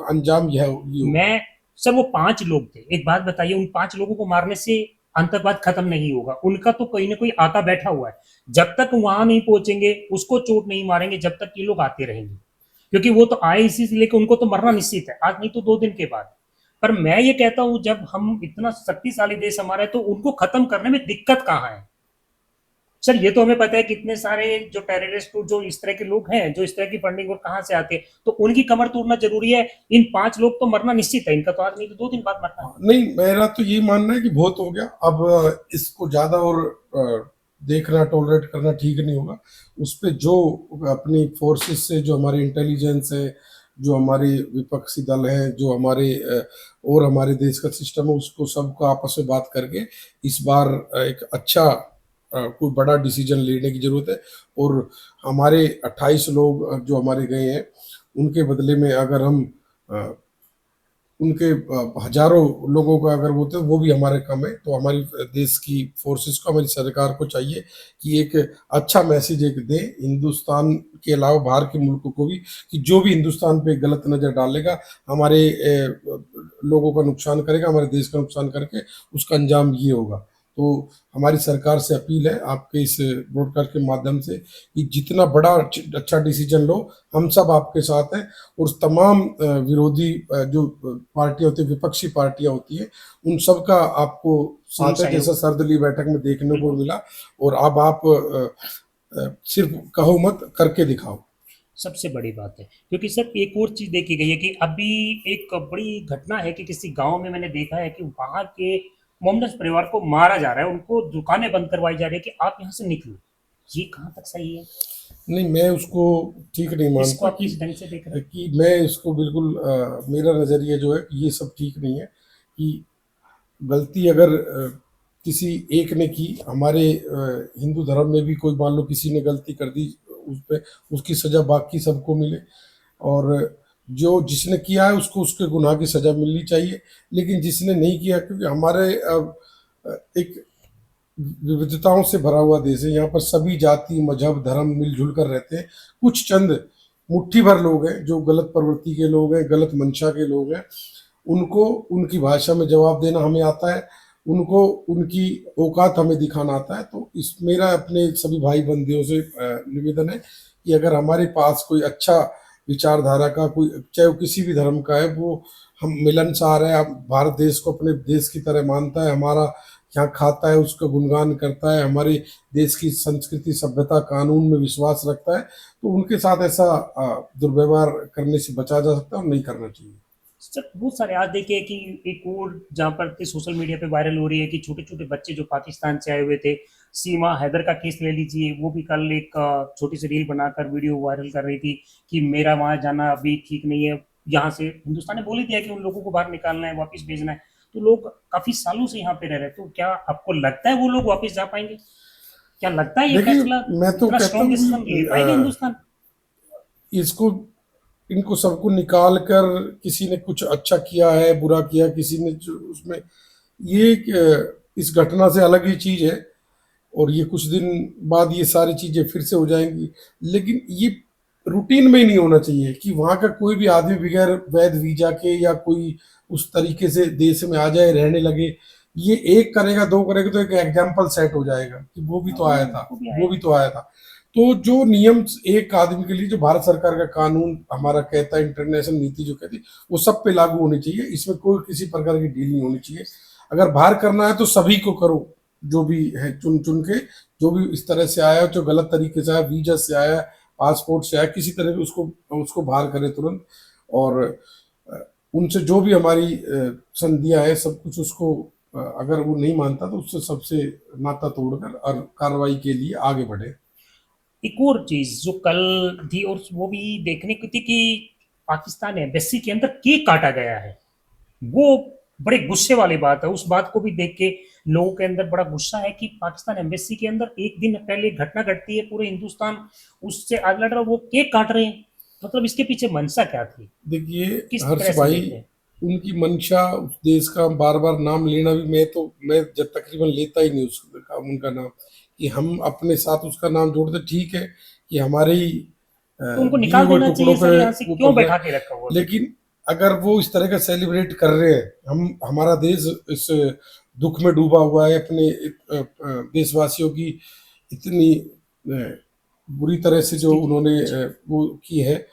अंजाम यह ये होगा। मैं सर वो 5 लोग थे, एक बात बताइए, उन 5 लोगों को मारने से आतंकवाद खत्म नहीं होगा, उनका तो कोई ना कोई आता बैठा हुआ है। जब तक वहां नहीं पहुंचेंगे, उसको चोट नहीं मारेंगे, जब तक ये लोग आते रहेंगे, क्योंकि वो तो आए इसी से लेकर, उनको तो मरना निश्चित है, आज नहीं तो 2 दिन के बाद। पर मैं ये कहता हूं, जब हम इतना शक्तिशाली देश हमारा है, तो उनको खत्म करने में दिक्कत कहाँ है? सर ये तो हमें पता है कितने सारे जो टेररिस्ट, जो इस तरह के लोग हैं, जो इस तरह की फंडिंग और कहाँ से आते हैं, तो उनकी कमर तोड़ना जरूरी है। इन 5 लोग तो मरना निश्चित है, इनका तो आज नहीं तो 2 दिन बाद मरना है। नहीं, मेरा तो ये मानना है कि बहुत हो गया अब। इसको ज्यादा और देखना, टॉलरेट करना ठीक नहीं होगा। उस पे जो अपनी फोर्सेस से, जो हमारे इंटेलिजेंस है, जो हमारे विपक्षी दल हैं, जो हमारे और हमारे देश का सिस्टम है, उसको सबको आपस में बात करके इस बार एक अच्छा कोई बड़ा डिसीजन लेने की जरूरत है। और हमारे 28 लोग जो हमारे गए हैं, उनके बदले में अगर हम अ, उनके हजारों लोगों का अगर वो, तो वो भी हमारे कम है। तो हमारी देश की फोर्सेस को, हमारी सरकार को चाहिए कि एक अच्छा मैसेज एक दे हिंदुस्तान के अलावा बाहर के मुल्कों को भी, कि जो भी हिंदुस्तान पे गलत नजर डालेगा, हमारे लोगों का नुकसान करेगा, हमारे देश का नुकसान करके, उसका अंजाम ये होगा। तो हमारी सरकार से अपील है आपके इस ब्रॉडकास्ट के माध्यम से, कि जितना बड़ा अच्छा डिसीजन लो, हम सब आपके साथ हैं। और तमाम विरोधी जो पार्टियां होती है, विपक्षी पार्टियां होती है, उन सब का आपको पूर्ण साथ है, सहयोग, जैसा सर्दली बैठक में देखने को बिल्कुल। मिला। और अब आप सिर्फ कहो मत, करके दिखाओ। सबसे बड़ी बात है, क्योंकि सर एक और चीज देखी गई है कि अभी एक बड़ी घटना है कि किसी गांव में मैंने देखा है कि वहां के मोमडन परिवार को मारा जा रहा है, उनको दुकानें बंद करवाई जा रही है कि आप यहाँ से निकलो। ये कहाँ तक सही है? नहीं, मैं उसको ठीक नहीं इसको मानता आप किस ढंग से देख रहे हैं? कि मैं इसको बिल्कुल, मेरा नज़रिया जो है कि ये सब ठीक नहीं है। कि गलती अगर किसी एक ने की, हमारे हिंदू धर्म में भी कोई, मान लो किसी ने गलती कर दी, उस पे उसकी सजा बाकी सबको मिले। और जो जिसने किया है उसको उसके गुनाह की सजा मिलनी चाहिए। लेकिन जिसने नहीं किया, क्योंकि हमारे एक विविधताओं से भरा हुआ देश है, यहाँ पर सभी जाति, मजहब, धर्म मिलजुल कर रहते हैं। कुछ चंद मुट्ठी भर लोग हैं जो गलत प्रवृत्ति के लोग हैं, गलत मंशा के लोग हैं। उनको उनकी भाषा में जवाब देना हमें आता है, उनको उनकी औकात हमें दिखाना आता है। तो इस मेरा अपने सभी भाई बंधुओं से निवेदन है कि अगर हमारे पास कोई अच्छा विचारधारा का कोई, चाहे वो किसी भी धर्म का है, वो हम मिलनसार है, अब भारत देश को अपने देश की तरह मानता है, हमारा यहाँ खाता है, उसका गुणगान करता है, हमारे देश की संस्कृति सभ्यता कानून में विश्वास रखता है, तो उनके साथ ऐसा दुर्व्यवहार करने से बचा जा सकता है और नहीं करना चाहिए। सर बहुत सारे आज देखिए कि एक और जहाँ पर के सोशल मीडिया पे वायरल हो रही है कि छोटे छोटे बच्चे जो पाकिस्तान से आए हुए थे, सीमा हैदर का केस ले लीजिए, वो भी कल एक छोटी सी रील बनाकर वीडियो वायरल कर रही थी कि मेरा वहां जाना अभी ठीक नहीं है, यहाँ से हिंदुस्तान ने बोल ही दिया कि उन लोगों को बाहर निकालना है, वापस भेजना है। तो लोग काफी सालों से यहाँ पे रह रहे हैं, तो क्या आपको लगता है वो लोग वापस जा पाएंगे? क्या लगता है ये देखिए, फैसला मैं तो इतना कहता स्ट्रॉन्ग हूँ डिसीजन ले कि पाएगा हिंदुस्तान? इसको इनको सबको निकाल कर किसी ने कुछ अच्छा किया है, बुरा किया, किसी ने जो उसमें, ये इस घटना से अलग ही चीज है, और ये कुछ दिन बाद ये सारी चीजें फिर से हो जाएंगी। लेकिन ये रूटीन में ही नहीं होना चाहिए कि वहां का कोई भी आदमी बगैर वैध वीजा के या कोई उस तरीके से देश में आ जाए, रहने लगे। ये एक करेगा, दो करेगा तो एक एग्जाम्पल सेट हो जाएगा कि वो भी तो आया था, वो भी वो आएगा। भी तो आया था। तो जो नियम एक आदमी के लिए, जो भारत सरकार का कानून हमारा कहता है, इंटरनेशनल नीति जो कहती है, वो सब पे लागू होनी चाहिए। इसमें कोई किसी प्रकार की डील नहीं होनी चाहिए। अगर बाहर करना है तो सभी को करो, जो भी है चुन चुन के, जो भी इस तरह से आया, जो गलत तरीके से आया, वीजा से आया, पासपोर्ट से आया, किसी तरह से उसको उसको बाहर करे तुरंत। और उनसे जो भी हमारी संधियां है, सब कुछ उसको, अगर वो नहीं मानता तो उससे सबसे नाता तोड़कर और कार्रवाई के लिए आगे बढ़े। एक और चीज जो कल थी और वो भी देखने की थी कि पाकिस्तान एम्बेसी के अंदर केक काटा गया है। वो बड़े गुस्से वाली बात है। उस बात को भी देख के लोगों के अंदर बड़ा गुस्सा है कि पाकिस्तान एम्बेसी के अंदर एक दिन पहले घटना घटती है, पूरे हिंदुस्तान उससे आग लड़ रहा है, वो केक काट रहे हैं। मतलब इसके पीछे मंशा क्या थी? देखिए किस हर्ष तरह से भाई, देखते हैं? उनकी मंशा, उस देश का बार बार नाम लेना भी, मैं जब तकरीबन लेता ही नहीं उसका, उनका नाम, कि हम अपने साथ उसका नाम जोड़ते, ठीक है कि हमारे ही तो उनको दिए निकाल हुए देना टुकड़ों चाहिए पे सर, यहाँ से वो क्यों कर रहे बैठा हैं। के रखा हुआ फिर? लेकिन अगर वो इस तरह का सेलिब्रेट कर रहे हैं, हम हमारा देश इस दुख में डूबा हुआ है, अपने देशवासियों की इतनी बुरी तरह से जो स्थिति उन्होंने जी। वो की है,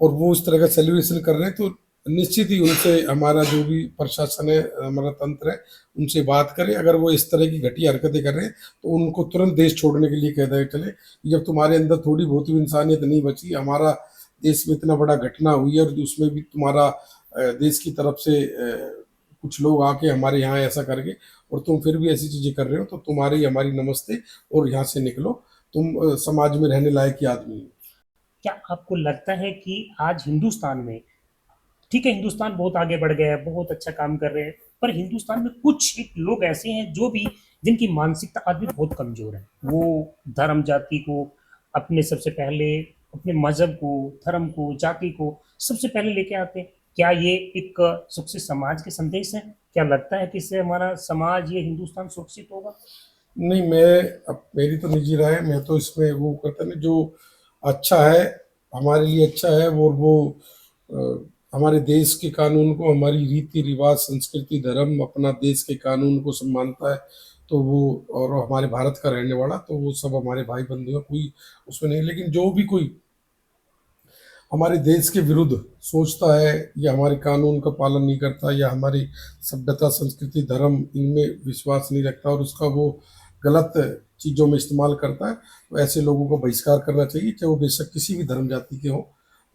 और वो इस तरह का सेलिब्रेशन कर रहे हैं, तो निश्चित ही उनसे हमारा जो भी प्रशासन है, हमारा तंत्र है, उनसे बात करें। अगर वो इस तरह की घटिया हरकतें कर रहे हैं तो उनको तुरंत देश छोड़ने के लिए कह दें चले। जब तुम्हारे अंदर थोड़ी बहुत भी इंसानियत नहीं बची, हमारा देश में इतना बड़ा घटना हुई है और उसमें भी तुम्हारा देश की तरफ से कुछ लोग आके हमारे यहाँ ऐसा करके, और तुम फिर भी ऐसी चीजें कर रहे हो, तो तुम्हारी हमारी नमस्ते, और यहाँ से निकलो। तुम समाज में रहने लायक ही आदमी हो। क्या आपको लगता है कि आज हिंदुस्तान में, ठीक है हिंदुस्तान बहुत आगे बढ़ गया है, बहुत अच्छा काम कर रहे हैं, पर हिंदुस्तान में कुछ एक लोग ऐसे हैं जो भी, जिनकी मानसिकता आज भी बहुत कमजोर है। वो धर्म जाति को अपने सबसे पहले, अपने मजहब को, धर्म को, जाति को सबसे पहले लेके आते हैं। क्या ये एक सुरक्षित समाज के संदेश है? क्या लगता है कि इससे हमारा समाज, ये हिंदुस्तान सुरक्षित होगा? नहीं, मैं, अब मेरी तो निजी राय है, मैं तो इसमें वो करता नहीं, जो अच्छा है, हमारे लिए अच्छा है, वो हमारे देश के कानून को, हमारी रीति रिवाज, संस्कृति, धर्म, अपना देश के कानून को सब मानता है, तो वो, और हमारे भारत का रहने वाला, तो वो सब हमारे भाई बंधु हैं, कोई उसमें नहीं। लेकिन जो भी कोई हमारे देश के विरुद्ध सोचता है, या हमारे कानून का पालन नहीं करता, या हमारी सभ्यता, संस्कृति, धर्म, इनमें विश्वास नहीं रखता, और उसका वो गलत चीज़ों में इस्तेमाल करता है, तो ऐसे लोगों को बहिष्कार करना चाहिए, चाहे वो बेशक किसी भी धर्म जाति के हों।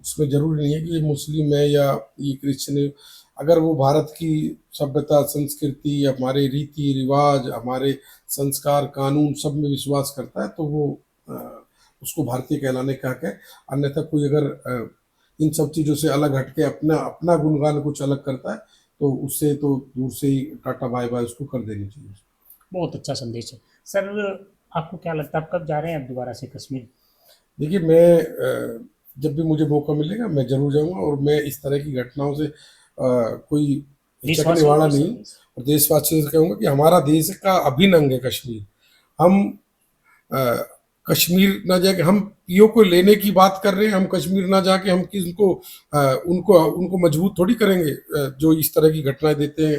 उसमें जरूरी नहीं है कि ये मुस्लिम है या ये क्रिश्चियन है। अगर वो भारत की सभ्यता, संस्कृति, हमारे रीति रिवाज, हमारे संस्कार, कानून सब में विश्वास करता है, तो वो उसको भारतीय कहलाने का हक है। अन्यथा कोई अगर इन सब चीज़ों से अलग हटके अपना अपना गुणगान कुछ अलग करता है, तो उससे तो दूर से ही टाटा बाय बाय उसको कर देनी चाहिए। बहुत अच्छा संदेश है सर। आपको क्या लगता है आप कब जा रहे हैं अब दोबारा से कश्मीर? देखिए, मैं जब भी मुझे मौका मिलेगा मैं जरूर जाऊंगा, और मैं इस तरह की घटनाओं से कोई हिचकने देशवासियों वाला को नहीं हूँ। संदेश। और देशवासियों से कहूँगा कि हमारा देश का अभिन्न अंग है कश्मीर। हम कश्मीर ना जाके हम पीओ को लेने की बात कर रहे हैं, हम कश्मीर ना जाके हम किसको उनको उनको मजबूत थोड़ी करेंगे, जो इस तरह की घटनाएं देते हैं,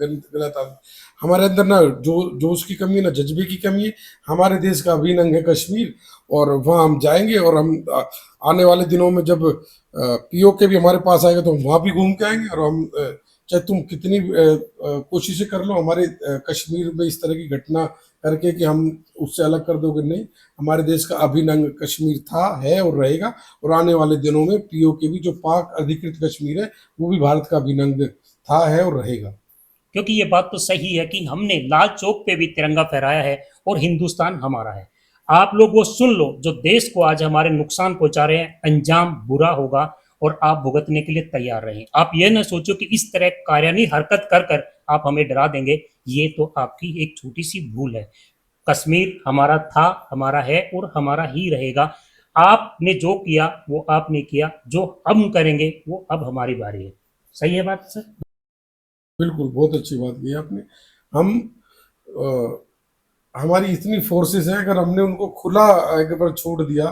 गलत गलत हमारे अंदर ना जो जोश की कमी है, ना जज्बे की कमी है। हमारे देश का अभिन्न अंग है कश्मीर, और वहाँ हम जाएंगे, और हम आने वाले दिनों में जब पीओ के भी हमारे पास आएगा तो हम वहाँ भी घूम के आएंगे, और हम चाहे तुम कितनी कोशिशें कर लो हमारे कश्मीर में इस तरह की घटना करके कि हम उससे अलग कर दोगे, नहीं। हमारे देश का अभिन्न अंग कश्मीर था, है और रहेगा, और आने वाले दिनों में पीओ के भी जो पाक अधिकृत कश्मीर है वो भी भारत का अभिन्न अंग था, है और रहेगा। क्योंकि ये बात तो सही है कि हमने लाल चौक पे भी तिरंगा फहराया है और हिंदुस्तान हमारा है। आप लोग वो सुन लो जो देश को आज हमारे नुकसान पहुंचा रहे हैं, अंजाम बुरा होगा और आप भुगतने के लिए तैयार रहें। आप ये ना सोचो कि इस तरह कार्यान्वी हरकत कर कर आप हमें डरा देंगे, ये तो आपकी एक छोटी सी भूल है। कश्मीर हमारा था, हमारा है और हमारा ही रहेगा। आपने जो किया वो आपने किया, जो हम करेंगे वो अब हमारी बारी है। सही है बात सर? बिल्कुल, बहुत अच्छी बात की आपने। हम हमारी इतनी फोर्सेस हैं, अगर हमने उनको खुला एक बार छोड़ दिया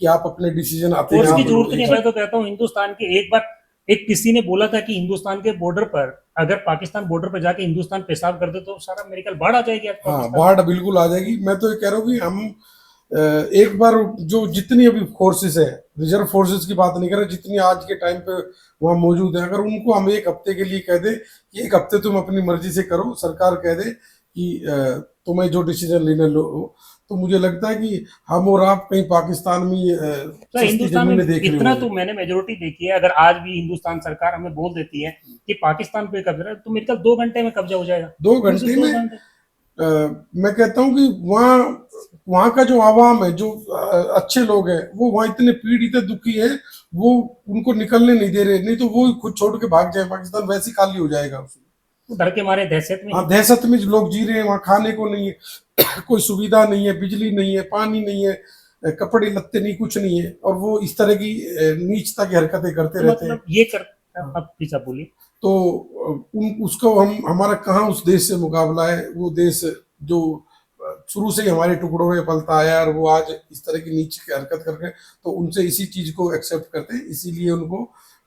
कि आप अपने डिसीजन आते हैं फोर्स की आप जरूरत नहीं, एक, मैं तो कहता हूँ हिंदुस्तान के एक बार एक किसी ने बोला था कि हिंदुस्तान के बॉर्डर पर अगर पाकिस्तान बॉर्डर पर जाके हिंदुस्तान पेशाब कर दे तो सारा मेरे ख्याल बाढ़ आ जाएगी आज हाँ, पाकिस्तान। बाढ़ बिल्कुल आ जाएगी। मैं तो ये कह रहा हूँ कि हम एक बार जो जितनी अभी फोर्सेस है, रिजर्व फोर्सेस की बात नहीं कर रहे, जितनी आज के टाइम पे वहाँ मौजूद है, अगर उनको हम एक हफ्ते के लिए कह दें कि एक हफ्ते तुम अपनी मर्जी से करो, सरकार कह दे कि तुम्हें जो डिसीजन लेना लो, तो मुझे लगता है कि हम और आप कहीं पाकिस्तान में तो सस्ती हिंदुस्तान जमीनें में देख रहे इतना होंगे। तो मैंने मेजोरिटी देखी है, अगर आज भी हिंदुस्तान सरकार हमें बोल देती है कि पाकिस्तान पे कब्जा है तो मेरे ख्याल 2 घंटे में कब्जा हो जाएगा। 2 घंटे दो में घंटे अ, मैं कहता हूँ कि वहाँ वहाँ का जो आवाम है, जो अच्छे लोग हैं, वो वहाँ इतने पीड़ित है, दुखी है, वो उनको निकलने नहीं दे रहे, नहीं तो वो खुद छोड़ के भाग जाए, पाकिस्तान वैसे ही खाली हो जाएगा उसमें। तो डर के मारे दहशत में हाँ, ही। दहशत में जो लोग जी रहे हैं, वहाँ खाने को नहीं है कोई सुविधा नहीं है, बिजली नहीं है, पानी नहीं है, कपड़े लत्ते नहीं, कुछ नहीं है, और वो इस तरह की नीचता की हरकतें करते तो रहते हैं। मतलब ये कर, हाँ, अब पीछा बोलिए। तो उन उसको हम हमारा कहाँ उस देश से मुकाबला है, वो देश जो शुरू से ही हमारे टुकड़ों में पलता आया, और वो आज इस तरह की नीच की हरकत करके, तो उनसे इसी चीज को एक्सेप्ट करते हैं, इसीलिए उनको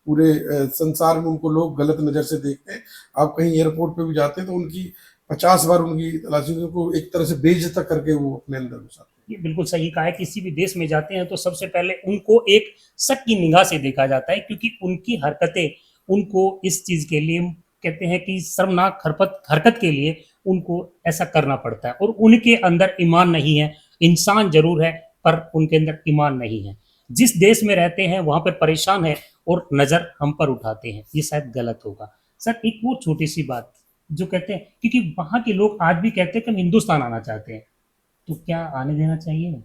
पूरे संसार में उनको लोग गलत नजर से देखते हैं। आप कहीं एयरपोर्ट पे भी जाते हैं तो उनकी 50 बार उनकी तलाशी, को एक तरह से बेइज्जत करके वो अपने अंदर घुसाते ये बिल्कुल सही कहा है, किसी भी देश में जाते हैं तो सबसे पहले उनको एक शक की निगाह से देखा जाता है, क्योंकि उनकी हरकतें उनको इस चीज के लिए कहते हैं कि शर्मनाक हरकत हरकत के लिए उनको ऐसा करना पड़ता है, और उनके अंदर ईमान नहीं है। इंसान जरूर है पर उनके अंदर ईमान नहीं है। जिस देश में रहते हैं वहां पर परेशान है और नजर हम पर उठाते हैं, ये शायद गलत होगा। सर एक वो छोटी सी बात जो कहते हैं, क्योंकि वहां के लोग आज भी कहते हैं कि हम हिंदुस्तान आना चाहते हैं, तो क्या आने देना चाहिए? हैं।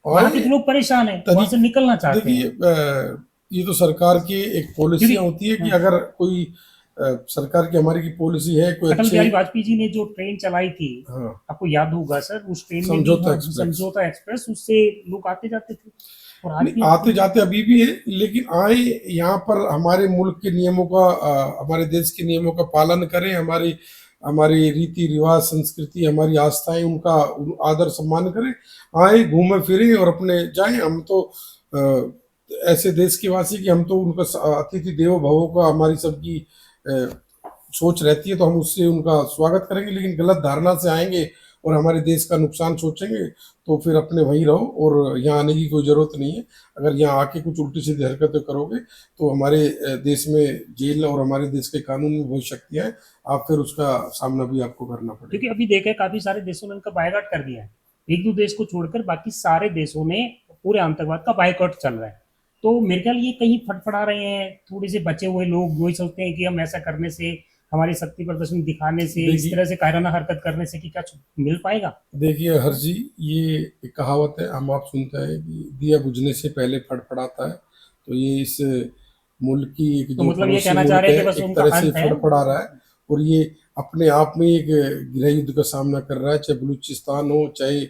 वहां और के तो लोग परेशान है, वहां से तरीके, निकलना चाहते देखिए हैं। ये तो सरकार की एक क्योंकि पॉलिसियां होती है कि हाँ, अगर कोई सरकार की हमारी की पॉलिसी है, कोई अटल अच्छे, बिहारी वाजपेयी जी ने जो ट्रेन चलाई थी, हाँ, आपको याद होगा सर, उस ट्रेन में भी समझौता हाँ एक्सप्रेस, समझौता एक्सप्रेस, उससे लोग आते जाते थे और आज नहीं भी आते आते हैं। जाते अभी भी है, लेकिन आए यहाँ पर हमारे मुल्क के नियमों का, हमारे देश के नियमों का पालन करें, हमारी हमारी रीति रिवाज संस्कृति हमारी आस्थाएं उनका आदर सम्मान करें, आए घूमे फिरे और अपने जाएं। हम तो ऐसे देश के वासी कि हम तो उनका अतिथि देवो भवो का हमारी सबकी सोच रहती है, तो हम उससे उनका स्वागत करेंगे, लेकिन गलत धारणा से आएंगे और हमारे देश का नुकसान सोचेंगे तो फिर अपने वहीं रहो, और यहाँ आने की कोई ज़रूरत नहीं है। अगर यहाँ आके कुछ उल्टी सीधी हरकतें करोगे तो हमारे देश में जेल और हमारे देश के कानून में बहुत शक्तियाँ हैं, आप फिर उसका सामना भी आपको करना क्योंकि पड़ेगा। अभी देखा है काफी सारे देशों ने उनका बायकॉट कर दिया है। एक दो देश को छोड़कर बाकी सारे देशों में पूरे आतंकवाद का बायकॉट चल रहा है। तो मेरे ख्याल ये कहीं फटफड़ा रहे हैं थोड़े से बचे हुए लोग, वही सोचते हैं कि हम ऐसा करने से, हमारी शक्ति प्रदर्शन दिखाने से, इस देखिए तरह से कायराना हरकत करने से कि क्या मिल पाएगा? देखिए हर जी, ये एक कहावत है, हम आप सुनते हैं कि दिया बुझने से पहले फड़फड़ाता है, तो ये इस मुल्क की एक तो जो मतलब ये पड़ोसी कहना चाह मुल्क रहे है हैं कि बस एक उनका तरह से अंत है। फड़फड़ा रहा है, और ये अपने आप में एक गृह युद्ध का सामना कर रहा है, चाहे बलूचिस्तान हो, चाहे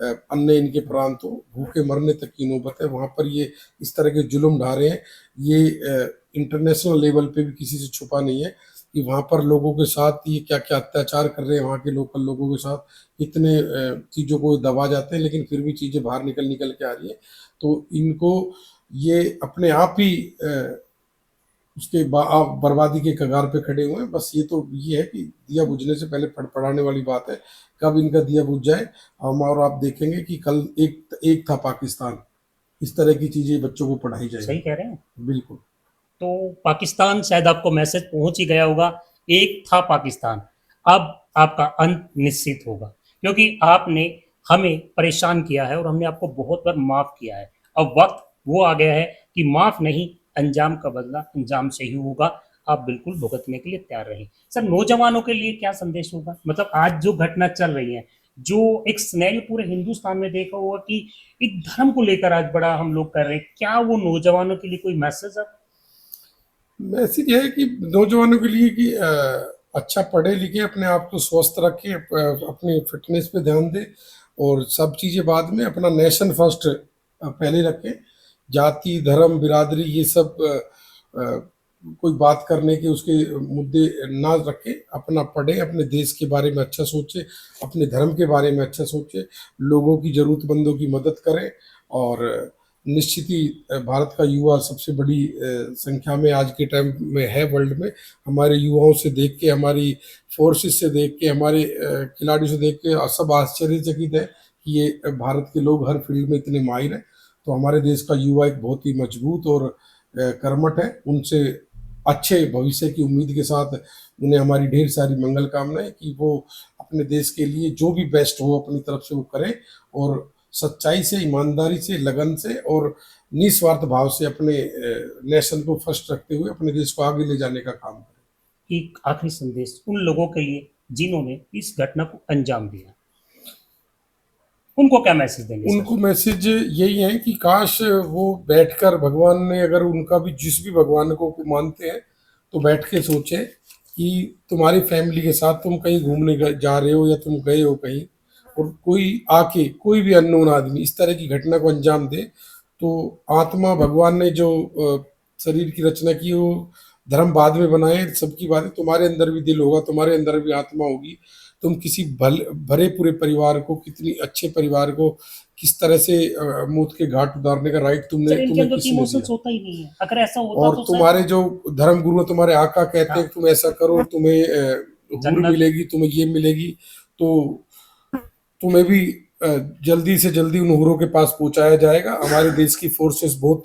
अन्य इनके प्रांत हो, भूखे मरने तक की नौबत है वहाँ पर। ये इस तरह के जुल्म ढा रहे हैं, ये इंटरनेशनल लेवल पे भी किसी से छुपा नहीं है। कि वहाँ पर लोगों के साथ ये क्या क्या अत्याचार कर रहे हैं, वहाँ के लोकल लोगों के साथ कितने चीज़ों को दबा जाते हैं, लेकिन फिर भी चीज़ें बाहर निकल निकल के आ रही है। तो इनको ये अपने आप ही उसके आप बर्बादी के कगार पे खड़े हुए हैं। बस ये है कि दिया बुझने से पहले फड़फड़ाने वाली बात है, कब इनका दिया बुझ जाए हम और आप देखेंगे कि कल एक एक था पाकिस्तान, इस तरह की चीज़ें बच्चों को पढ़ाई सही जाएंगी। कह रहे हैं। बिल्कुल। तो पाकिस्तान, शायद आपको मैसेज पहुंच ही गया होगा, एक था पाकिस्तान, अब आपका अंत निश्चित होगा, क्योंकि आपने हमें परेशान किया है और हमने आपको बहुत बार माफ किया है। अब वक्त वो आ गया है कि माफ नहीं, अंजाम का बदला अंजाम से ही होगा। आप बिल्कुल भुगतने के लिए तैयार रहे। सर, नौजवानों के लिए क्या संदेश होगा? मतलब आज जो घटना चल रही है, जो एक स्नेल पूरे हिंदुस्तान में देखा होगा कि एक धर्म को लेकर आज बड़ा हम लोग कर रहे हैं, क्या वो नौजवानों के लिए कोई मैसेज है? मैसेज ये है कि नौजवानों के लिए कि अच्छा पढ़े लिखे, अपने आप को स्वस्थ रखें, अपनी फिटनेस पे ध्यान दें और सब चीज़ें बाद में, अपना नेशन फर्स्ट पहले रखें। जाति धर्म बिरादरी ये सब कोई बात करने के उसके मुद्दे ना रखें। अपना पढ़ें, अपने देश के बारे में अच्छा सोचें, अपने धर्म के बारे में अच्छा सोचें, लोगों की ज़रूरतमंदों की मदद करें। और निश्चित ही भारत का युवा सबसे बड़ी संख्या में आज के टाइम में है वर्ल्ड में। हमारे युवाओं से देख के, हमारी फोर्सेस से देख के, हमारे खिलाड़ियों से देख के सब आश्चर्यचकित है कि ये भारत के लोग हर फील्ड में इतने माहिर हैं। तो हमारे देश का युवा एक बहुत ही मजबूत और कर्मठ है। उनसे अच्छे भविष्य की उम्मीद के साथ उन्हें हमारी ढेर सारी मंगल कामनाएं कि वो अपने देश के लिए जो भी बेस्ट हो अपनी तरफ से वो करें और सच्चाई से, ईमानदारी से, लगन से और निस्वार्थ भाव से अपने नेशन को फर्स्ट रखते हुए अपने देश को आगे ले जाने का काम करें। एक आखिरी संदेश उन लोगों के लिए जिन्होंने इस घटना को अंजाम दिया, उनको क्या मैसेज देंगे सर? उनको मैसेज यही है कि काश वो बैठकर, भगवान ने अगर उनका भी, जिस भी भगवान को मानते हैं, तो बैठ के सोचें कि तुम्हारी फैमिली के साथ तुम कहीं घूमने जा रहे हो या तुम गए हो कहीं, और कोई आके, कोई भी अननोन आदमी इस तरह की घटना को अंजाम दे, तो आत्मा, भगवान ने जो शरीर की रचना की वो धर्म बाद में बनाए, सबकी बात है, तुम्हारे अंदर भी दिल होगा, तुम्हारे अंदर भी आत्मा होगी। तुम किसी भरे पूरे परिवार को, कितनी अच्छे परिवार को किस तरह से मौत के घाट उतारने का राइट सर, इनके तुम्हें अंदर तो किसने दिया? इमोशंस होता ही नहीं है। अगर ऐसा होता और तो तुम्हारे सर, जो धर्म गुरु, तुम्हारे आका कहते हैं हाँ, कि तुम ऐसा करो, तुम्हें हूर जन्नत। मिलेगी, तुम्हें ये मिलेगी, तो तुम्हें भी जल्दी से जल्दी उन हूरों के पास पहुंचाया जाएगा। हमारे देश की फोर्सेस बहुत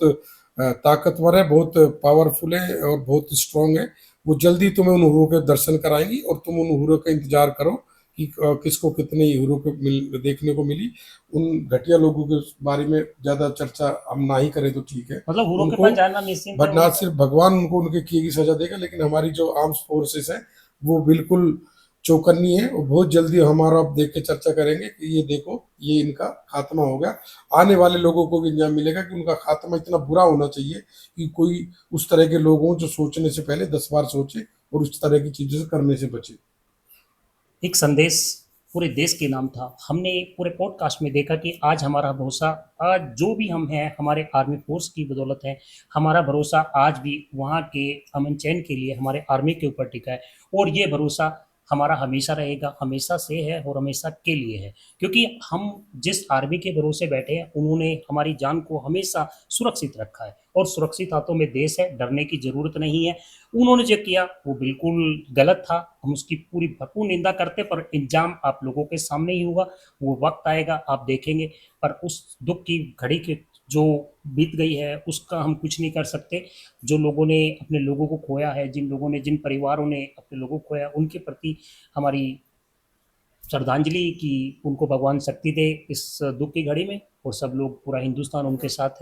ताकतवर है, बहुत पावरफुल है और बहुत स्ट्रांग है। वो जल्दी तुम्हें उन हूरों के दर्शन कराएंगी और तुम उन हूरों का इंतजार करो कि किसको कितने हीरो को देखने को मिली। उन घटिया लोगों के बारे में ज्यादा चर्चा हम ना ही करें तो ठीक है। मतलब हुरों के उनको पास जाना निश्चिंत है ना उनको। सिर्फ भगवान उनको उनके किए की सजा देगा, लेकिन हमारी जो आर्म्स फोर्सेस है वो बिल्कुल चौकन्नी है और बहुत जल्दी हमारा आप देख के चर्चा करेंगे कि ये देखो, ये इनका खात्मा हो गया। आने वाले लोगों को भी इंजाम मिलेगा कि उनका खात्मा इतना बुरा होना चाहिए कि कोई उस तरह के लोग हों जो सोचने से पहले 10 बार सोचे और उस तरह की चीजों से करने से बचे। एक संदेश पूरे देश के नाम था। हमने पूरे पॉडकास्ट में देखा कि आज हमारा भरोसा, आज जो भी हम हैं हमारे आर्मी फोर्स की बदौलत है। हमारा भरोसा आज भी वहाँ के अमन चैन के लिए हमारे आर्मी के ऊपर टिका है, और ये भरोसा हमारा हमेशा रहेगा, हमेशा से है और हमेशा के लिए है। क्योंकि हम जिस आर्मी के भरोसे बैठे हैं, उन्होंने हमारी जान को हमेशा सुरक्षित रखा है, और सुरक्षित हाथों में देश है, डरने की ज़रूरत नहीं है। उन्होंने जो किया वो बिल्कुल गलत था, हम उसकी पूरी भरपूर निंदा करते, पर इंजाम आप लोगों के सामने ही होगा। वो वक्त आएगा, आप देखेंगे। पर उस दुख की घड़ी के जो बीत गई है उसका हम कुछ नहीं कर सकते। जो लोगों ने अपने लोगों को खोया है, जिन लोगों ने, जिन परिवारों ने अपने लोगों को खोया, उनके प्रति हमारी श्रद्धांजलि कि उनको भगवान शक्ति दे इस दुख की घड़ी में, और सब लोग, पूरा हिंदुस्तान उनके साथ है।